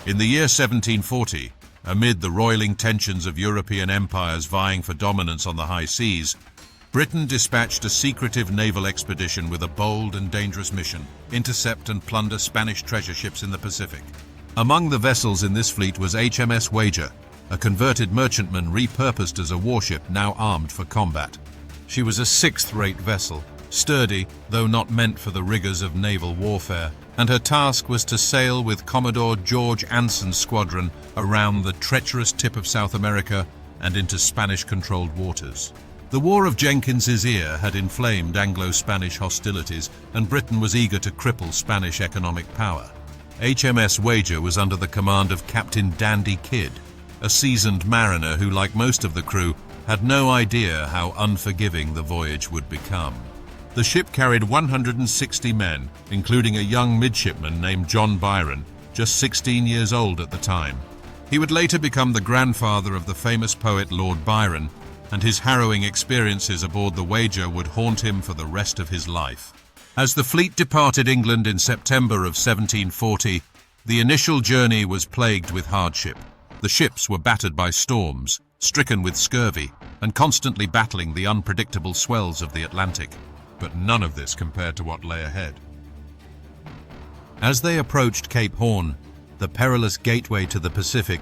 In the year 1740, amid the roiling tensions of European empires vying for dominance on the high seas, Britain dispatched a secretive naval expedition with a bold and dangerous mission: intercept and plunder Spanish treasure ships in the Pacific. Among the vessels in this fleet was HMS Wager, a converted merchantman repurposed as a warship now armed for combat. She was a sixth-rate vessel, sturdy, though not meant for the rigors of naval warfare, and her task was to sail with Commodore George Anson's squadron around the treacherous tip of South America and into Spanish-controlled waters. The War of Jenkins's Ear had inflamed Anglo-Spanish hostilities, and Britain was eager to cripple Spanish economic power. HMS Wager was under the command of Captain Dandy Kidd, a seasoned mariner who, like most of the crew, had no idea how unforgiving the voyage would become. The ship carried 160 men, including a young midshipman named John Byron, just 16 years old at the time. He would later become the grandfather of the famous poet Lord Byron, and his harrowing experiences aboard the Wager would haunt him for the rest of his life. As the fleet departed England in September of 1740, the initial journey was plagued with hardship. The ships were battered by storms, stricken with scurvy, and constantly battling the unpredictable swells of the Atlantic. But none of this compared to what lay ahead. As they approached Cape Horn, the perilous gateway to the Pacific,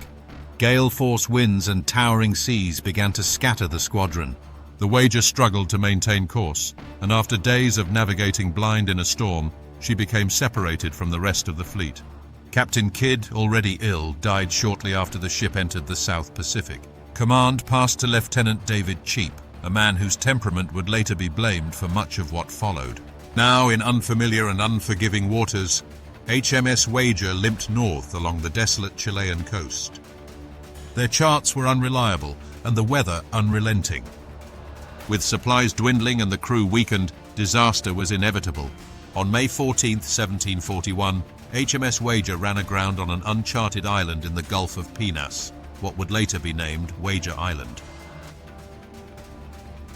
gale-force winds and towering seas began to scatter the squadron. The Wager struggled to maintain course, and after days of navigating blind in a storm, she became separated from the rest of the fleet. Captain Kidd, already ill, died shortly after the ship entered the South Pacific. Command passed to Lieutenant David Cheap, a man whose temperament would later be blamed for much of what followed. Now, in unfamiliar and unforgiving waters, HMS Wager limped north along the desolate Chilean coast. Their charts were unreliable and the weather unrelenting. With supplies dwindling and the crew weakened, disaster was inevitable. On May 14, 1741, HMS Wager ran aground on an uncharted island in the Gulf of Pinas, what would later be named Wager Island.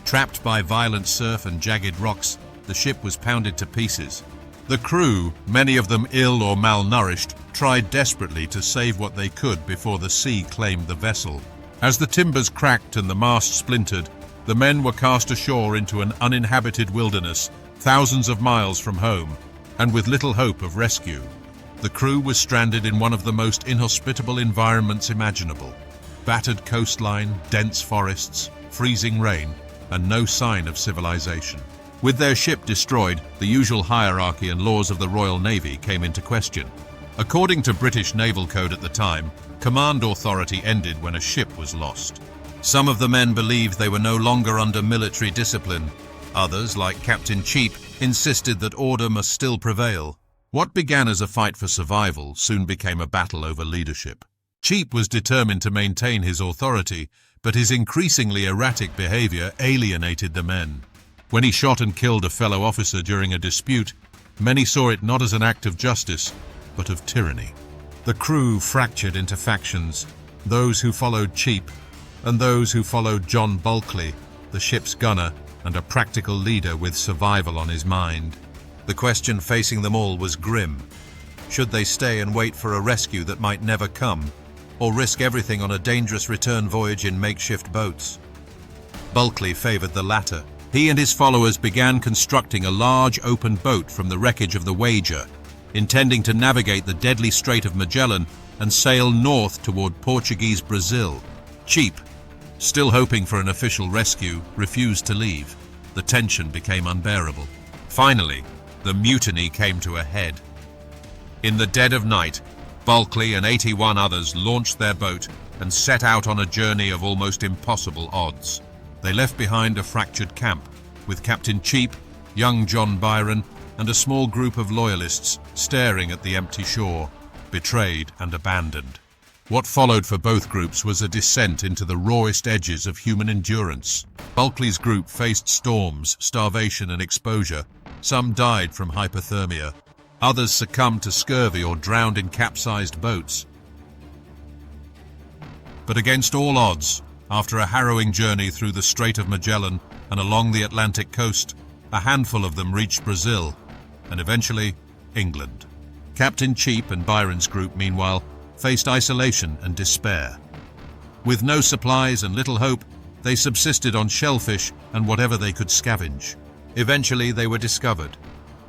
Trapped by violent surf and jagged rocks, the ship was pounded to pieces. The crew, many of them ill or malnourished, tried desperately to save what they could before the sea claimed the vessel. As the timbers cracked and the mast splintered, the men were cast ashore into an uninhabited wilderness, thousands of miles from home, and with little hope of rescue. The crew was stranded in one of the most inhospitable environments imaginable. Battered coastline, dense forests, freezing rain, and no sign of civilization. With their ship destroyed, the usual hierarchy and laws of the Royal Navy came into question. According to British naval code at the time, command authority ended when a ship was lost. Some of the men believed they were no longer under military discipline. Others, like Captain Cheap, insisted that order must still prevail. What began as a fight for survival soon became a battle over leadership. Cheap was determined to maintain his authority, but his increasingly erratic behavior alienated the men. When he shot and killed a fellow officer during a dispute, many saw it not as an act of justice, but of tyranny. The crew fractured into factions, those who followed Cheap and those who followed John Bulkley, the ship's gunner and a practical leader with survival on his mind. The question facing them all was grim. Should they stay and wait for a rescue that might never come, or risk everything on a dangerous return voyage in makeshift boats? Bulkley favored the latter. He and his followers began constructing a large open boat from the wreckage of the Wager, intending to navigate the deadly Strait of Magellan and sail north toward Portuguese Brazil. Cheap, still hoping for an official rescue, refused to leave. The tension became unbearable. Finally, the mutiny came to a head. In the dead of night, Bulkley and 81 others launched their boat and set out on a journey of almost impossible odds. They left behind a fractured camp, with Captain Cheap, young John Byron, and a small group of loyalists staring at the empty shore, betrayed and abandoned. What followed for both groups was a descent into the rawest edges of human endurance. Bulkley's group faced storms, starvation, and exposure. Some died from hypothermia. Others succumbed to scurvy or drowned in capsized boats. But against all odds, after a harrowing journey through the Strait of Magellan and along the Atlantic coast, a handful of them reached Brazil, and eventually England. Captain Cheap and Byron's group, meanwhile, faced isolation and despair. With no supplies and little hope, they subsisted on shellfish and whatever they could scavenge. Eventually they were discovered,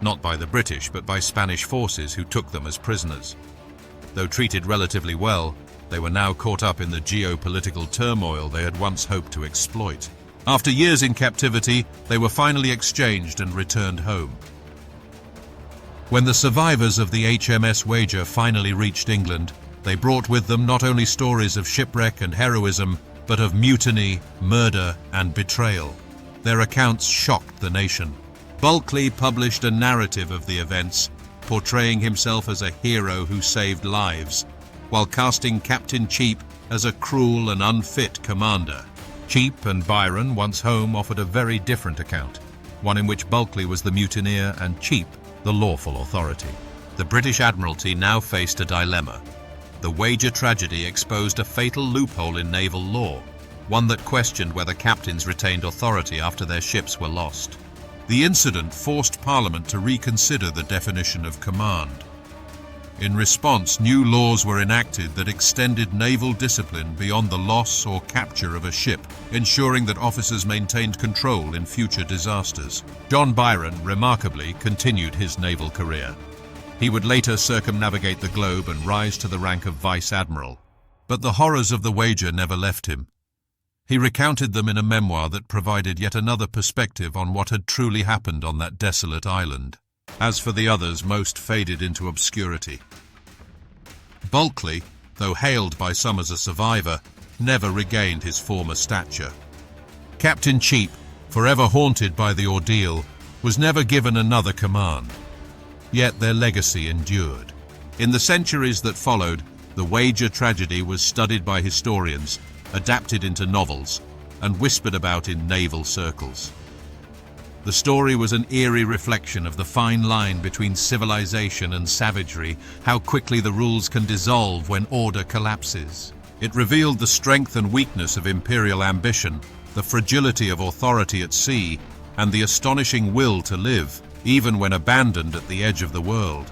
not by the British but by Spanish forces who took them as prisoners. Though treated relatively well, they were now caught up in the geopolitical turmoil they had once hoped to exploit. After years in captivity, they were finally exchanged and returned home. When the survivors of the HMS Wager finally reached England, they brought with them not only stories of shipwreck and heroism, but of mutiny, murder, and betrayal. Their accounts shocked the nation. Bulkley published a narrative of the events, portraying himself as a hero who saved lives, while casting Captain Cheap as a cruel and unfit commander. Cheap and Byron, once home, offered a very different account, one in which Bulkley was the mutineer and Cheap the lawful authority. The British Admiralty now faced a dilemma. The Wager tragedy exposed a fatal loophole in naval law, one that questioned whether captains retained authority after their ships were lost. The incident forced Parliament to reconsider the definition of command. In response, new laws were enacted that extended naval discipline beyond the loss or capture of a ship, ensuring that officers maintained control in future disasters. John Byron, remarkably, continued his naval career. He would later circumnavigate the globe and rise to the rank of Vice Admiral. But the horrors of the Wager never left him. He recounted them in a memoir that provided yet another perspective on what had truly happened on that desolate island. As for the others, most faded into obscurity. Bulkley, though hailed by some as a survivor, never regained his former stature. Captain Cheap, forever haunted by the ordeal, was never given another command. Yet their legacy endured. In the centuries that followed, the Wager tragedy was studied by historians, adapted into novels, and whispered about in naval circles. The story was an eerie reflection of the fine line between civilization and savagery, how quickly the rules can dissolve when order collapses. It revealed the strength and weakness of imperial ambition, the fragility of authority at sea, and the astonishing will to live, even when abandoned at the edge of the world.